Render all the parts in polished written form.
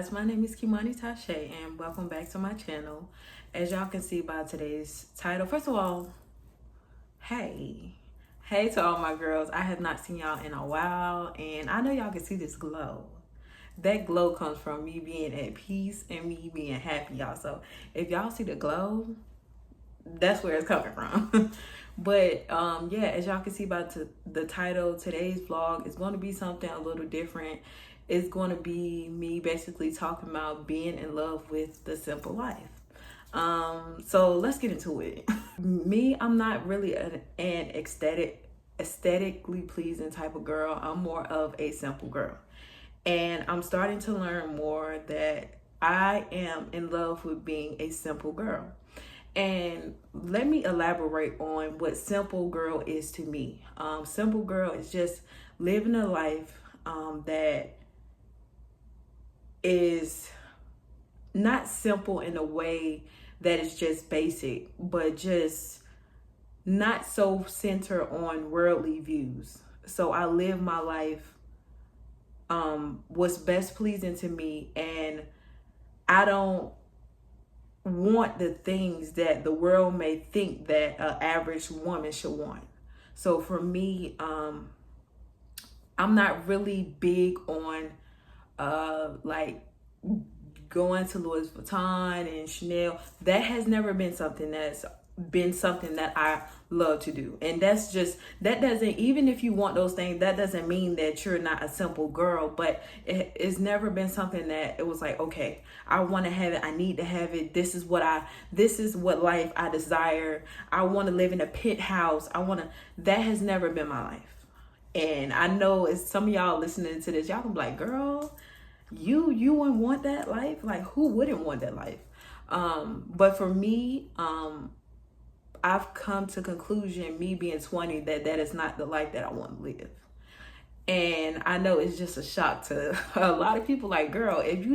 guys, my name is Kimani Tashe and welcome back to my channel. As y'all can see by today's title, first of all, hey to all my girls. I have not seen y'all in a while and I know y'all can see this glow. That glow comes from me being at peace and me being happy, y'all. So if y'all see the glow, that's where it's coming from. But yeah, as y'all can see by the title, today's vlog is going to be something a little different. It's going to be me basically talking about being in love with the simple life. So let's get into it. Me, I'm not really an aesthetically pleasing type of girl. I'm more of a simple girl. And I'm starting to learn more that I am in love with being a simple girl. And let me elaborate on what simple girl is to me. Simple girl is just living a life that is not simple in a way that is just basic, but just not so centered on worldly views. So I live my life what's best pleasing to me, and I don't want the things that the world may think that an average woman should want. So for me, I'm not really big on like going to Louis Vuitton and Chanel. That has never been something that I love to do. And that doesn't, even if you want those things, that doesn't mean that you're not a simple girl. But it's never been something that it was like, okay, I want to have it, I need to have it, this is what life I desire. I want to live in a penthouse. That has never been my life. And I know it's some of y'all listening to this, y'all can be like, girl, you wouldn't want that life? Like, who wouldn't want that life? But for me, I've come to conclusion, me being 20, that is not the life that I want to live. And I know it's just a shock to a lot of people, like, girl, if you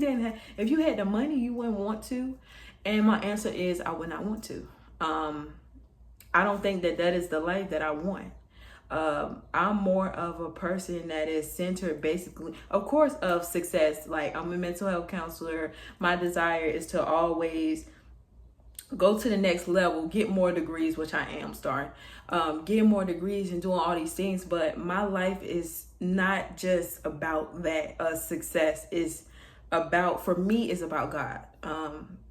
had the money, you wouldn't want to. And my answer is, I would not want to. I don't think that is the life that I want. I'm more of a person that is centered basically, of course, of success. Like, I'm a mental health counselor. My desire is to always go to the next level, get more degrees, which I am starting, get more degrees and doing all these things. But my life is not just about that. Success is about, for me, is about God.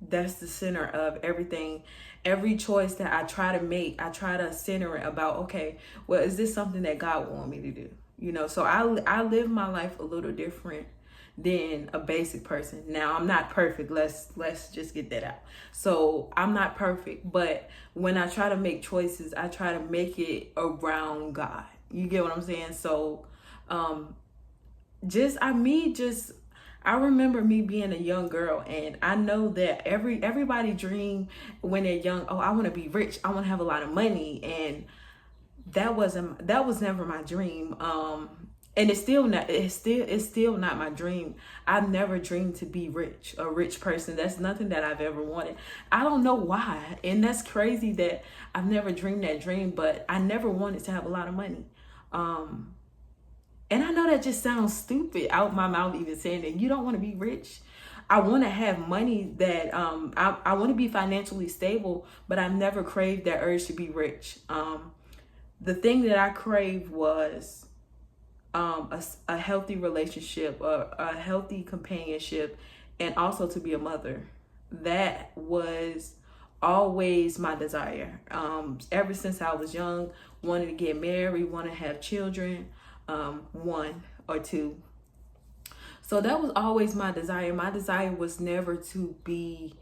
That's the center of everything. Every choice that I try to make, I try to center it about, okay, well, is this something that God want me to do? You know, so I live my life a little different than a basic person. Now, I'm not perfect. Let's just get that out. So I'm not perfect, but when I try to make choices, I try to make it around God. You get what I'm saying? So I remember me being a young girl, and I know that everybody dream when they're young, oh, I want to be rich, I want to have a lot of money, and that was never my dream. And it's still not my dream. I've never dreamed to be rich, a rich person. That's nothing that I've ever wanted. I don't know why. And that's crazy that I've never dreamed that dream, but I never wanted to have a lot of money. And I know that just sounds stupid out my mouth, even saying that. You don't want to be rich. I want to have money that, I want to be financially stable, but I've never craved that urge to be rich. The thing that I craved was a healthy relationship, a healthy companionship, and also to be a mother. That was always my desire. Ever since I was young, wanted to get married, want to have children, one or two. So that was always my desire. My desire was never to be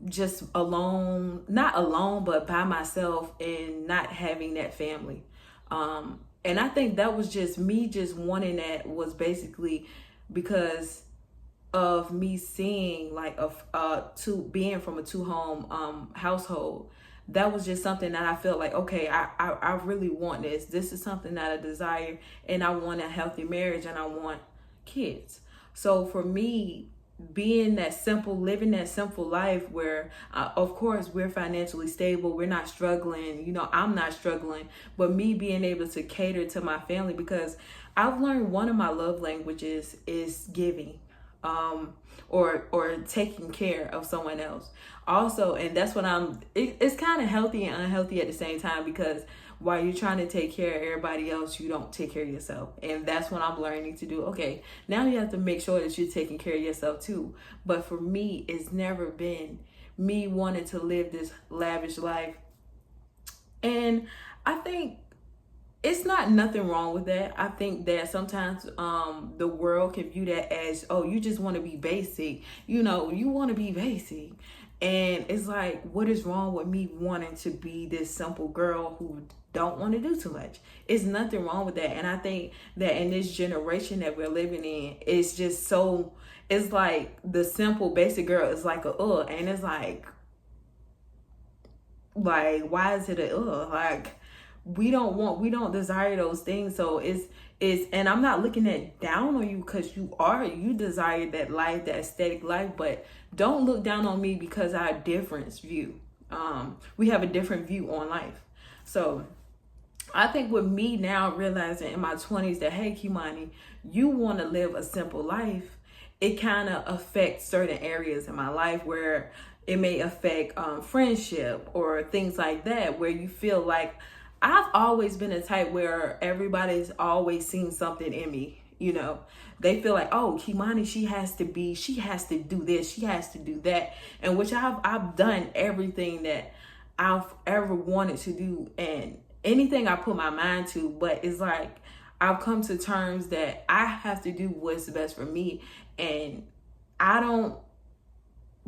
just alone, not alone, but by myself and not having that family. And I think that was just me just wanting that, was basically because of me seeing like being from a two-home household. That was just something that I felt like, okay, I really want this. This is something that I desire, and I want a healthy marriage, and I want kids. So for me, living that simple life where, of course, we're financially stable, we're not struggling, you know, I'm not struggling, but me being able to cater to my family, because I've learned one of my love languages is giving. or taking care of someone else. Also, and that's what it's kind of healthy and unhealthy at the same time, because while you're trying to take care of everybody else, you don't take care of yourself. And that's what I'm learning to do. Okay, now you have to make sure that you're taking care of yourself too. But for me, it's never been me wanting to live this lavish life. And I think it's not nothing wrong with that. I think that sometimes the world can view that as, oh, you just want to be basic. You know, you want to be basic. And it's like, what is wrong with me wanting to be this simple girl who don't want to do too much? It's nothing wrong with that. And I think that in this generation that we're living in, it's just so, it's like the simple basic girl is like and it's like why is it like we don't desire those things. So it's and I'm not looking at down on you, because you desire that life, that aesthetic life, but don't look down on me because our difference view. We have a different view on life. So I think with me now realizing in my 20s that, hey, Kimani, you want to live a simple life, it kind of affects certain areas in my life where it may affect friendship or things like that, where you feel like I've always been a type where everybody's always seen something in me. You know, they feel like, oh, Kimani, she has to do this, she has to do that. And which I've done everything that I've ever wanted to do and anything I put my mind to. But it's like I've come to terms that I have to do what's best for me, and I don't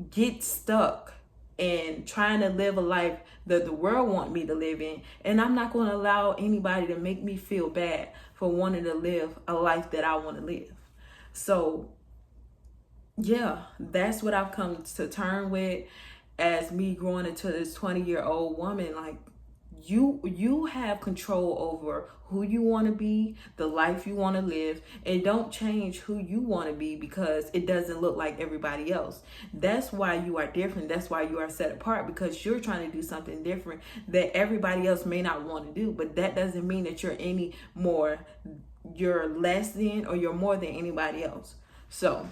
get stuck in trying to live a life that the world want me to live in. And I'm not going to allow anybody to make me feel bad for wanting to live a life that I want to live. So yeah, that's what I've come to term with as me growing into this 20-year-old woman. Like, you have control over who you want to be, the life you want to live, and don't change who you want to be because it doesn't look like everybody else. That's why you are different. That's why you are set apart, because you're trying to do something different that everybody else may not want to do. But that doesn't mean that you're less than or you're more than anybody else. So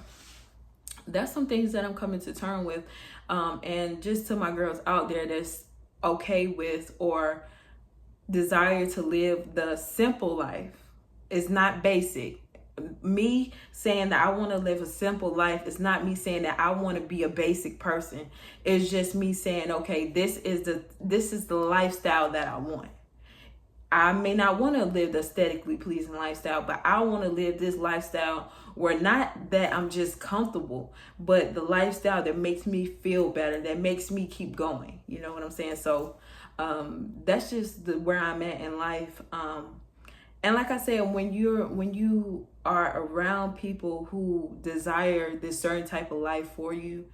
that's some things that I'm coming to terms with. And just to my girls out there that's okay with or desire to live the simple life, is not basic. Me saying that I want to live a simple life is not me saying that I want to be a basic person. It's just me saying, okay, this is the lifestyle that I want. I may not want to live the aesthetically pleasing lifestyle, but I want to live this lifestyle where not that I'm just comfortable, but the lifestyle that makes me feel better, that makes me keep going. You know what I'm saying? So that's just where I'm at in life. And like I said, when you are around people who desire this certain type of life for you,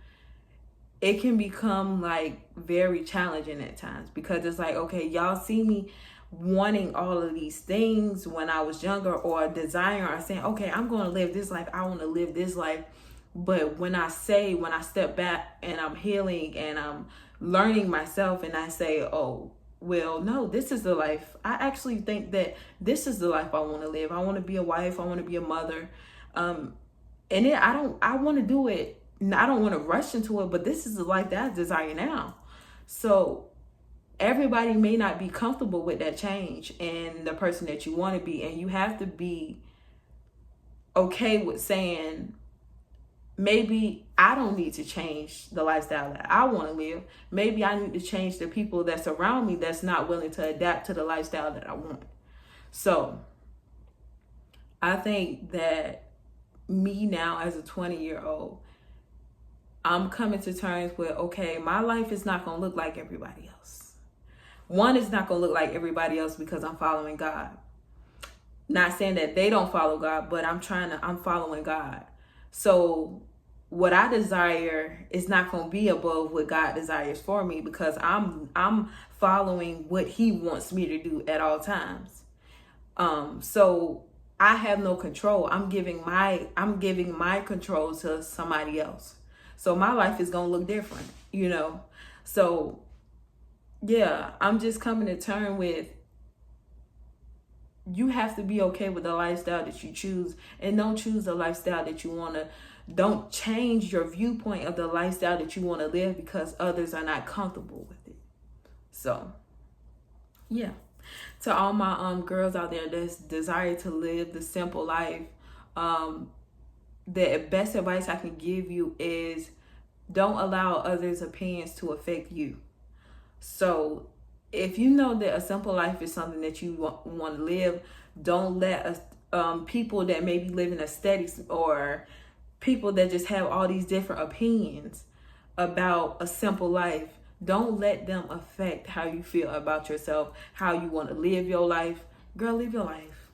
it can become like very challenging at times, because it's like, okay, y'all see me wanting all of these things when I was younger, or desiring or saying, okay, I'm going to live this life, I want to live this life. But when I step back and I'm healing and I'm learning myself, and I say, oh, well, no, this is the life. I actually think that this is the life I want to live. I want to be a wife. I want to be a mother. And then I want to do it. I don't want to rush into it, but this is the life that I desire now. So everybody may not be comfortable with that change and the person that you want to be. And you have to be okay with saying, maybe I don't need to change the lifestyle that I want to live. Maybe I need to change the people that's around me that's not willing to adapt to the lifestyle that I want. So I think that me now as a 20-year-old, I'm coming to terms with, okay, my life is not going to look like everybody else. One, is not going to look like everybody else because I'm following God. Not saying that they don't follow God, but I'm following God. So what I desire is not going to be above what God desires for me, because I'm following what He wants me to do at all times. So I have no control. I'm giving my control to somebody else. So my life is going to look different, you know? So yeah, I'm just coming to terms with you have to be okay with the lifestyle that you choose, and don't choose the lifestyle that you want to. Don't change your viewpoint of the lifestyle that you want to live because others are not comfortable with it. So yeah, to all my girls out there that's desire to live the simple life, the best advice I can give you is don't allow others' opinions to affect you. So if you know that a simple life is something that you want to live, don't let people that maybe live in aesthetics, or people that just have all these different opinions about a simple life, don't let them affect how you feel about yourself, how you want to live your life. Girl, live your life.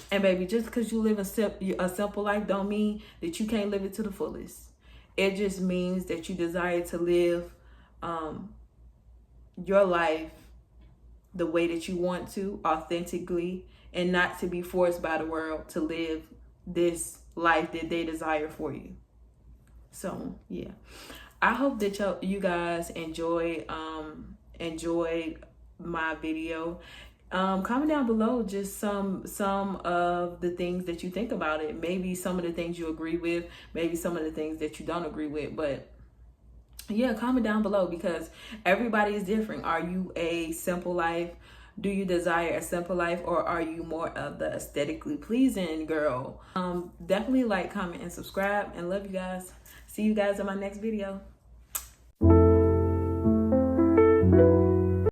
And baby, just because you live a simple life don't mean that you can't live it to the fullest. It just means that you desire to live your life the way that you want to, authentically, and not to be forced by the world to live this life that they desire for you. So yeah, I hope that you guys enjoyed my video. Comment down below just some of the things that you think about it. Maybe some of the things you agree with, maybe some of the things that you don't agree with. But yeah, comment down below, because everybody is different. Are you a simple life? Do you desire a simple life, or are you more of the aesthetically pleasing girl? Definitely like, comment, and subscribe, and love you guys. See you guys in my next video.